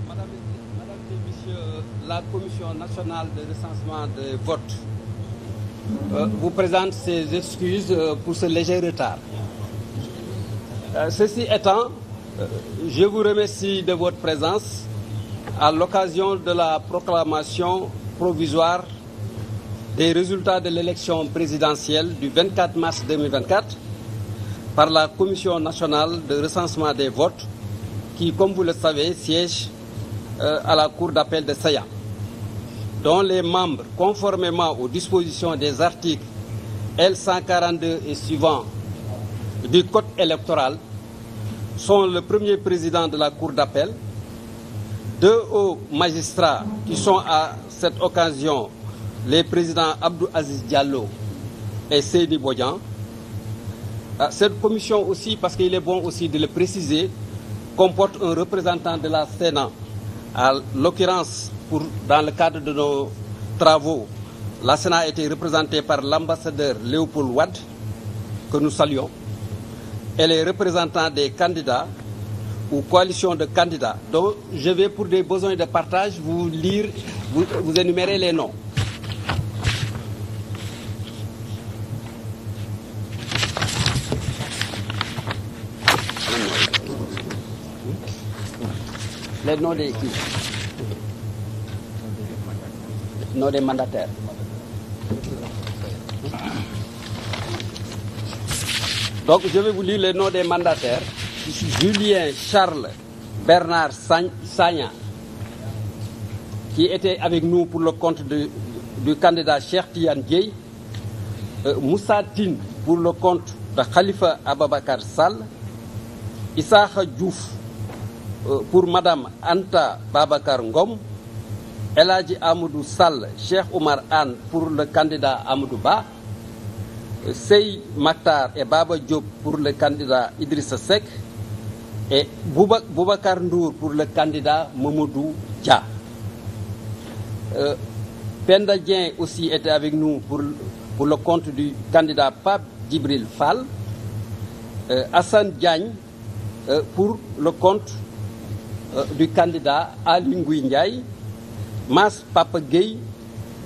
Madame et Messieurs, la Commission nationale de recensement des votes vous présente ses excuses pour ce léger retard. Ceci étant, je vous remercie de votre présence à l'occasion de la proclamation provisoire des résultats de l'élection présidentielle du 24 mars 2024 par la Commission nationale de recensement des votes qui, comme vous le savez, siège à la Cour d'appel de Saya, dont les membres, conformément aux dispositions des articles L142 et suivants du Code électoral, sont le premier président de la Cour d'appel, deux hauts magistrats qui sont à cette occasion les présidents Abdou Aziz Diallo et Seydi Bodian. Cette commission aussi, parce qu'il est bon aussi de le préciser, comporte un représentant de la Sénat. À l'occurrence, dans le cadre de nos travaux, la Sénat a été représentée par l'ambassadeur Léopold Wade, que nous saluons, et les représentants des candidats ou coalitions de candidats. Donc, je vais, pour des besoins de partage, vous lire, vous énumérer les noms. Les noms des qui? Noms des mandataires. Donc, je vais vous lire les noms des mandataires. Julien Charles Bernard Sagna, qui était avec nous pour le compte du candidat Cheikh Tidiane Dièye, Moussa Tine pour le compte de Khalifa Ababacar Sall, Issakha Diouf pour Madame Anta Babacar Ngom, Eladji Amadou Sall, Cheikh Oumar Anne pour le candidat Amadou Ba, Sey Maktar et Baba Diop pour le candidat Idrissa Seck et Boubacar Ndour pour le candidat Mamadou Dia. Penda Dieng aussi était avec nous pour le compte du candidat Pape Djibril Fall, Hassan Diagne pour le compte du candidat Ali Ngouille Ndiaye, Mas Papa Gueye,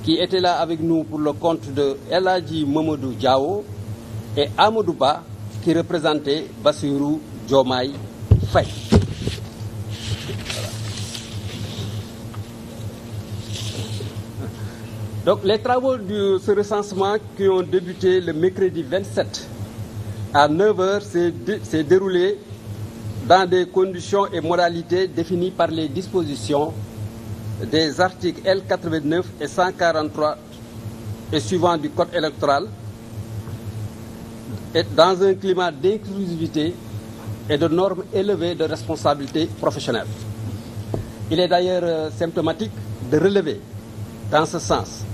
qui était là avec nous pour le compte de Eladji Mamadou Diao, et Amadou Ba, qui représentait Bassirou Diomaye Faye. Voilà. Donc les travaux de ce recensement qui ont débuté le mercredi 27 à 9h s'est déroulé dans des conditions et modalités définies par les dispositions des articles L89 et 143 et suivants du Code électoral, et dans un climat d'inclusivité et de normes élevées de responsabilité professionnelle. Il est d'ailleurs symptomatique de relever, dans ce sens,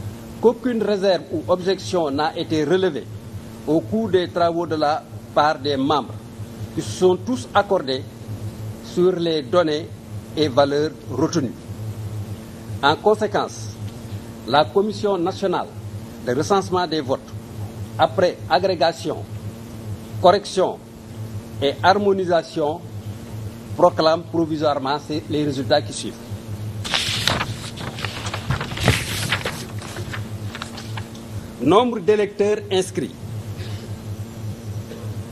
qu'aucune réserve ou objection n'a été relevée au cours des travaux de la part des membres, qui se sont tous accordés sur les données et valeurs retenues. En conséquence, la Commission nationale de recensement des votes, après agrégation, correction et harmonisation, proclame provisoirement les résultats qui suivent. Nombre d'électeurs inscrits: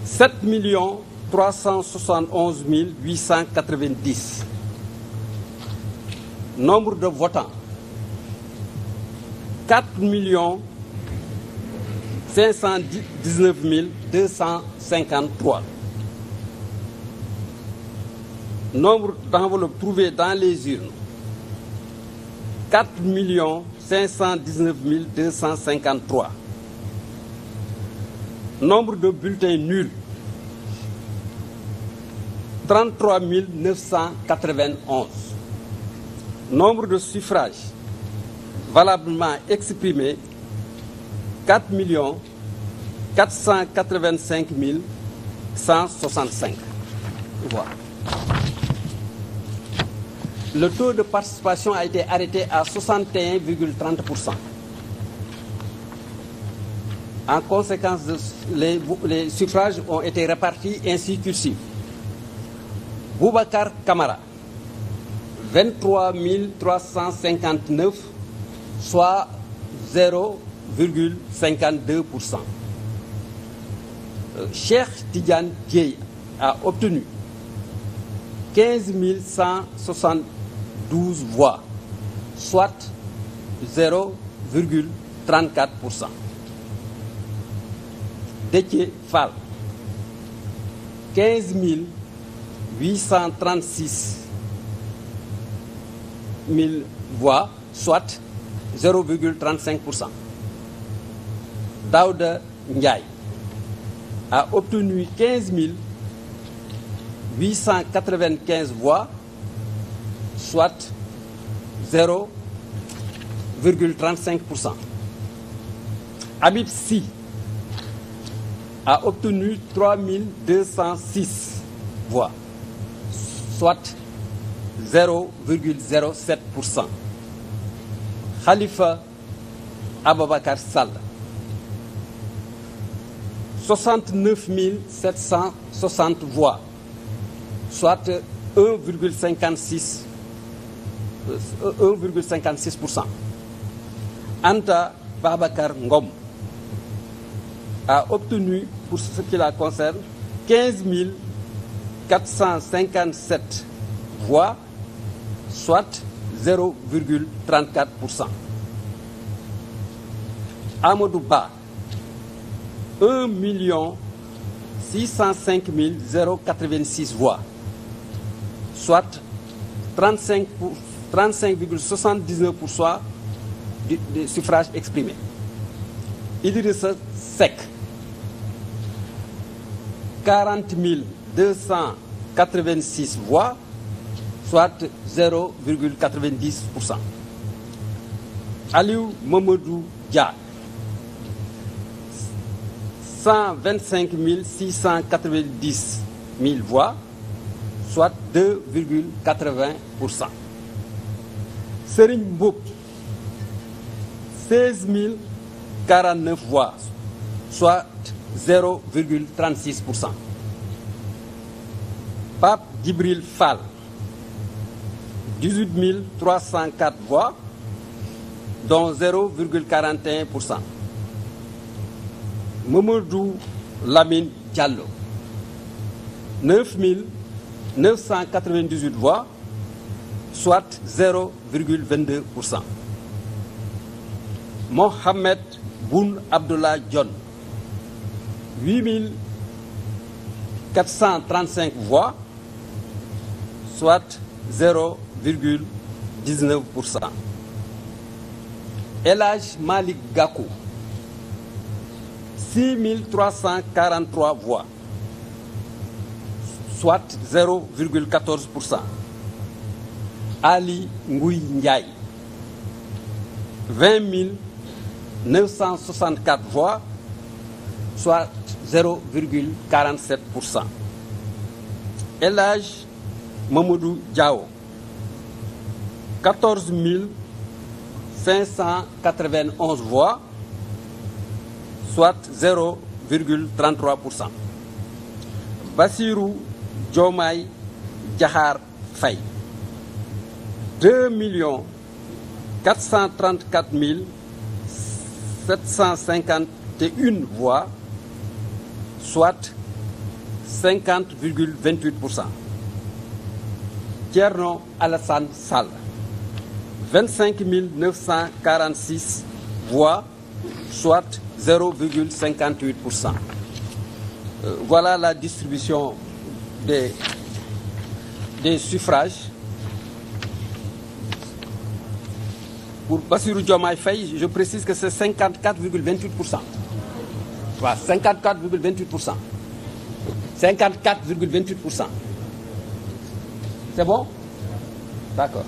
7 371 890. Nombre de votants: 4 519 253. Nombre d'enveloppes trouvées dans les urnes: 4 519 253. Nombre de bulletins nuls: 33 991. Nombre de suffrages valablement exprimés: 4 485 165. Voilà. Le taux de participation a été arrêté à 61,30%. En conséquence, les suffrages ont été répartis ainsi que suit. Boubacar Camara, 23 359, soit 0,52%. Cheikh Tidiane Dièye a obtenu 15 172 voix, soit 0,34%. Déthié Fall, 15 836 000 voix, soit 0,35%. Daouda Ndiaye a obtenu 15 895 voix, soit 0,35%. Habib Sy a obtenu 3 206 voix, soit 0,07%. Khalifa Ababakar Sall, 69 760 voix, soit 1,56%. Anta Babacar Ngom a obtenu, pour ce qui la concerne, 15 457 voix, soit 0,34%. Amadou Ba, 1 605 086 voix, soit 35,79% du suffrage exprimé. Idrissa Seck, 40 286 voix, soit 0,90%. Aliou Mamadou Dia, 125 690 000 voix, soit 2,80%. Serigne Mboup, 16 049 voix, soit 0,36%. Pape Djibril Fall, 18 304 voix, dont 0,41%. Mamadou Lamine Diallo, 9 998 voix, soit 0,22%. Mohamed Boun Abdallah Dionne, 8 435 voix, soit 0,19%. El Hadj Malick Gakou, 6 343 voix, soit 0,14%. Ali Ngouille Ndiaye, 20 964 voix, soit 0,47%. El Hadj Mamadou Diao, 14 591 voix, soit 0,33%. Bassirou Diomaye Diakhar Faye, 2 434 751 voix, soit 50,28%. Thierno Alassane Sall, 25 946 voix, soit 0,58%. Voilà la distribution des suffrages. Pour Bassirou Diomaye Faye, je précise que c'est 54,28%. Voilà, 54,28%. 54,28%. C'est bon? D'accord.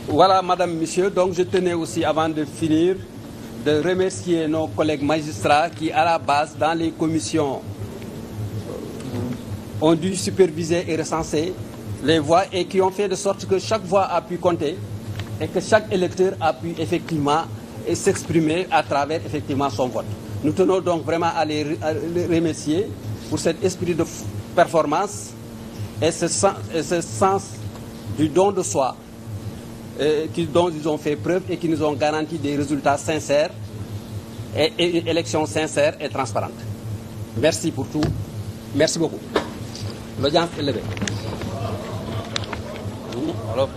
Voilà, madame, monsieur. Donc, je tenais aussi, avant de finir, de remercier nos collègues magistrats qui, à la base, dans les commissions, ont dû superviser et recenser les voix et qui ont fait de sorte que chaque voix a pu compter et que chaque électeur a pu effectivement s'exprimer à travers effectivement son vote. Nous tenons donc vraiment à les remercier pour cet esprit de performance et ce sens du don de soi dont ils ont fait preuve et qui nous ont garanti des résultats sincères et une élection sincère et transparente. Merci pour tout. Merci beaucoup. L'audience est levée. Alors.